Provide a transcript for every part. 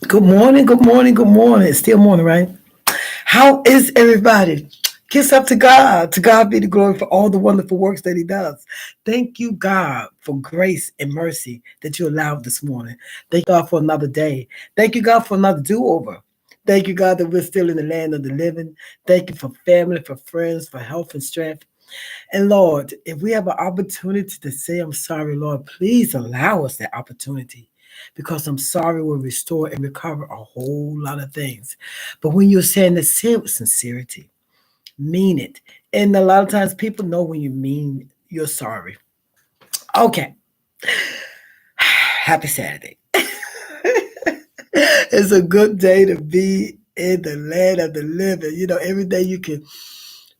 Good morning, good morning, good morning. It's still morning, right? How is everybody? Kiss up to God. To God be the glory for all the wonderful works that He does. Thank you, God, for grace and mercy that you allowed this morning. Thank God for another day. Thank you, God, for another do over. Thank you, God, that we're still in the land of the living. Thank you for family, for friends, for health and strength. And Lord, if we have an opportunity to say, I'm sorry, Lord, please allow us that opportunity because I'm sorry will restore and recover a whole lot of things. But when you're saying that, say it with sincerity, mean it. And a lot of times people know when you mean you're sorry. Okay, happy Saturday. It's a good day to be in the land of the living. You know, every day you can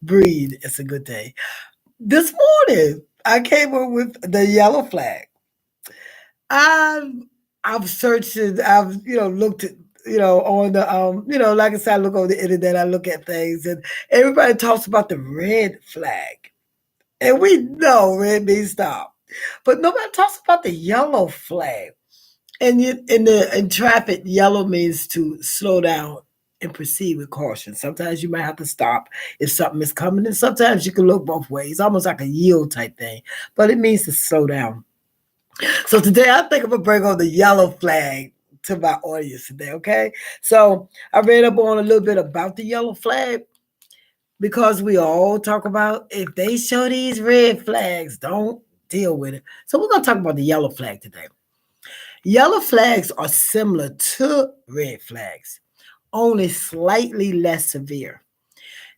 breathe, it's a good day. This morning, I came up with the yellow flag. I've I've searched it. I've looked at on the like I said, I look on the internet. I look at things, and everybody talks about the red flag, and we know red means stop, but nobody talks about the yellow flag. And in traffic, yellow means to slow down and proceed with caution. Sometimes you might have to stop if something is coming, and sometimes you can look both ways, almost like a yield type thing. But it means to slow down. So today I think I'm gonna bring on the yellow flag to my audience today, okay? So I read up on a little bit about the yellow flag because we all talk about if they show these red flags, don't deal with it. So we're gonna talk about the yellow flag today. Yellow flags are similar to red flags, only slightly less severe.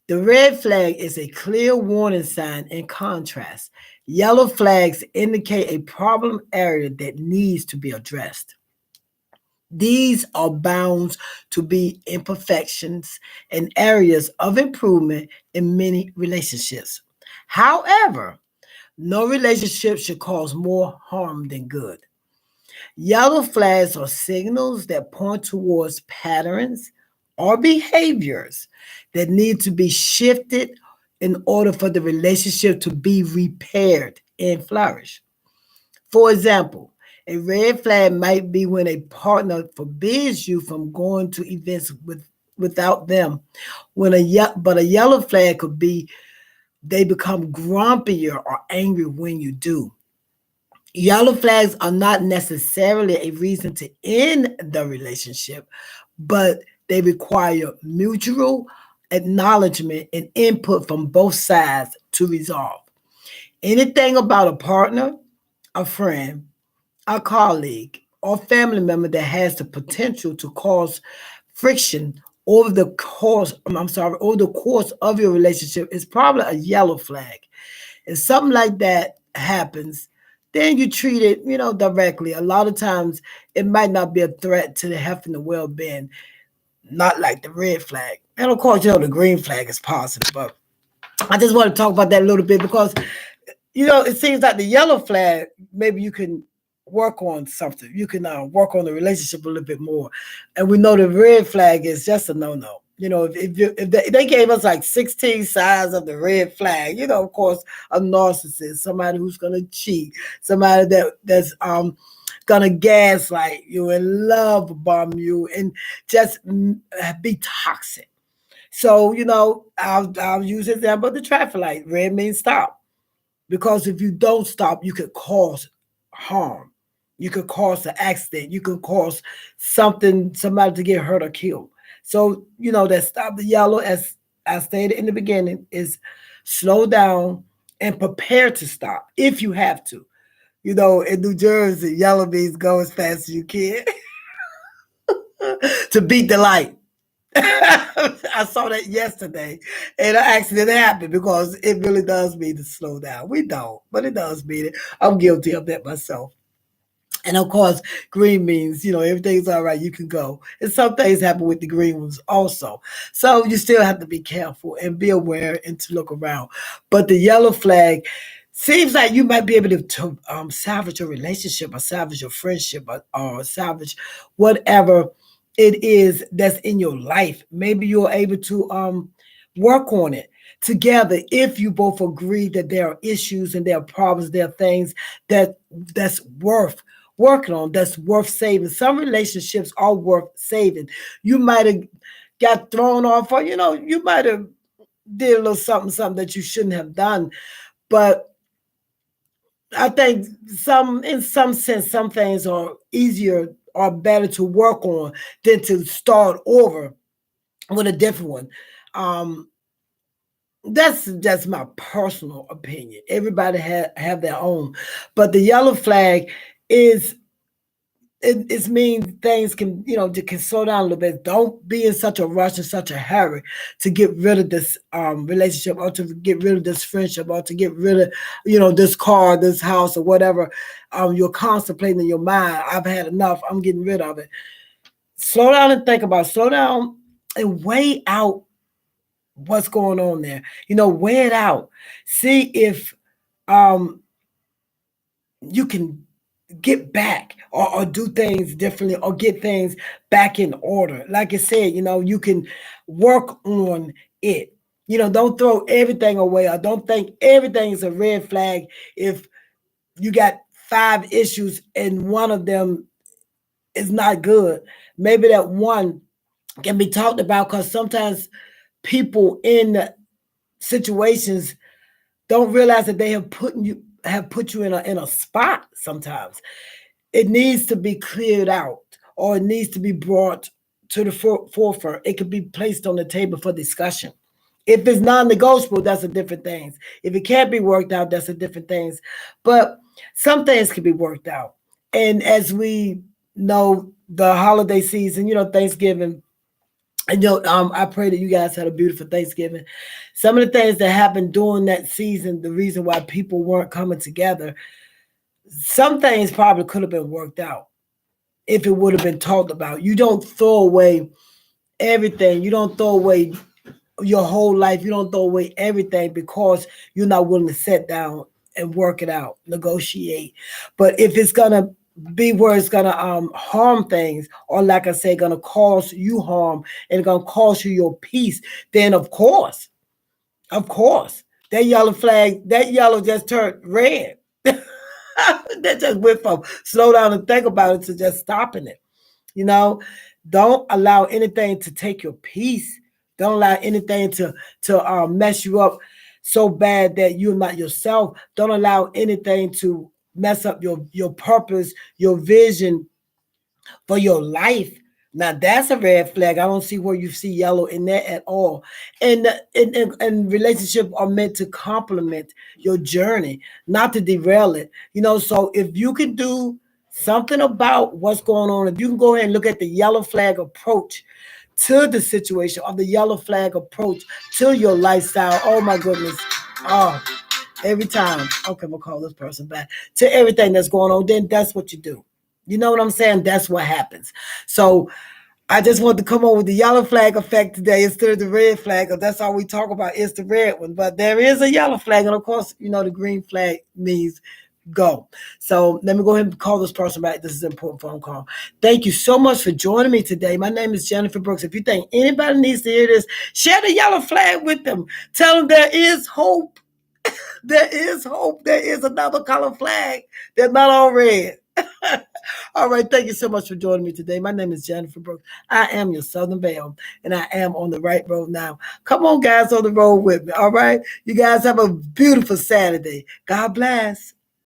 The red flag is a clear warning sign in contrast. Yellow flags indicate a problem area that needs to be addressed. These are bound to be imperfections and areas of improvement in many relationships. However, no relationship should cause more harm than good. Yellow flags are signals that point towards patterns or behaviors that need to be shifted in order for the relationship to be repaired and flourish. For example, a red flag might be when a partner forbids you from going to events without them. But a yellow flag could be they become grumpier or angry when you do. Yellow flags are not necessarily a reason to end the relationship, but they require mutual acknowledgement and input from both sides to resolve. Anything about a partner, a friend, a colleague, or family member that has the potential to cause friction over the course of your relationship is probably a yellow flag. If something like that happens, then you treat it, directly. A lot of times it might not be a threat to the health and the well-being, not like the red flag. And of course, the green flag is positive. But I just want to talk about that a little bit because it seems like the yellow flag, maybe you can work on something. You can work on the relationship a little bit more. And we know the red flag is just a no no. If they gave us like 16 sides of the red flag, of course, a narcissist, somebody who's going to cheat, somebody that's gonna gaslight you and love bomb you and just be toxic. So, I'll use the example of the traffic light. Red means stop. Because if you don't stop, you could cause harm. You could cause an accident. You could cause somebody to get hurt or killed. So, that stop the yellow, as I stated in the beginning, is slow down and prepare to stop if you have to. In New Jersey, yellow means go as fast as you can to beat the light. I saw that yesterday, and an accident happened because it really does mean to slow down. We don't, but it does mean it. I'm guilty of that myself. And of course, green means, everything's all right, you can go. And some things happen with the green ones also. So you still have to be careful and be aware and to look around. But the yellow flag seems like you might be able to salvage your relationship or salvage your friendship or salvage whatever it is that's in your life. Maybe you're able to work on it together if you both agree that there are issues and there are problems, there are things that's worth working on that's worth saving. Some relationships are worth saving. You might have got thrown off, or you might have did a little something that you shouldn't have done. But I think in some sense, some things are easier or better to work on than to start over with a different one. Um, that's just my personal opinion. Everybody have their own, but the yellow flag is it means things can can slow down a little bit. Don't be in such a rush and such a hurry to get rid of this relationship, or to get rid of this friendship, or to get rid of this car, this house, or whatever you're contemplating in your mind. I've had enough. I'm getting rid of it. Slow down and think about it. Slow down and weigh out what's going on there. Weigh it out. See if um you can get back, or do things differently, or get things back in order. Like I said, you can work on it. Don't throw everything away, or don't think everything is a red flag if you got 5 issues and one of them is not good. Maybe that one can be talked about, because sometimes people in situations don't realize that they have put you in a spot. Sometimes it needs to be cleared out, or it needs to be brought to the forefront. It could be placed on the table for discussion. If it's non-negotiable, that's a different thing. If it can't be worked out, that's a different thing. But some things can be worked out. And as we know, the holiday season, Thanksgiving, and I pray that you guys had a beautiful Thanksgiving. Some of the things that happened during that season, the reason why people weren't coming together, some things probably could have been worked out if it would have been talked about. You don't throw away everything. You don't throw away your whole life. You don't throw away everything because you're not willing to sit down and work it out, negotiate. But if it's gonna be where it's gonna harm things, or like I say, gonna cause you harm and gonna cost you your peace, then of course, that yellow flag, that yellow just turned red. That just went from slow down and think about it to just stopping it. You know, don't allow anything to take your peace. Don't allow anything to mess you up so bad that you're not yourself. Don't allow anything to mess up your purpose, your vision for your life. Now that's a red flag. I don't see where you see yellow in that at all. And relationships are meant to complement your journey, not to derail it. So if you can do something about what's going on, if you can go ahead and look at the yellow flag approach to the situation, or the yellow flag approach to your lifestyle. Oh my goodness. Oh, every time. Okay, we'll call this person back. To everything that's going on, then that's what you do. You know what I'm saying? That's what happens. So I just want to come on with the yellow flag effect today instead of the red flag, because that's all we talk about is the red one. But there is a yellow flag, and of course, the green flag means go. So let me go ahead and call this person back. This is an important phone call. Thank you so much for joining me today. My name is Jennifer Brooks. If you think anybody needs to hear this, share the yellow flag with them. Tell them there is hope. There is hope. There is another color flag. They're not all red. All right. Thank you so much for joining me today. My name is Jennifer Brooks. I am your Southern Belle, and I am on the right road now. Come on, guys, on the road with me. All right. You guys have a beautiful Saturday. God bless.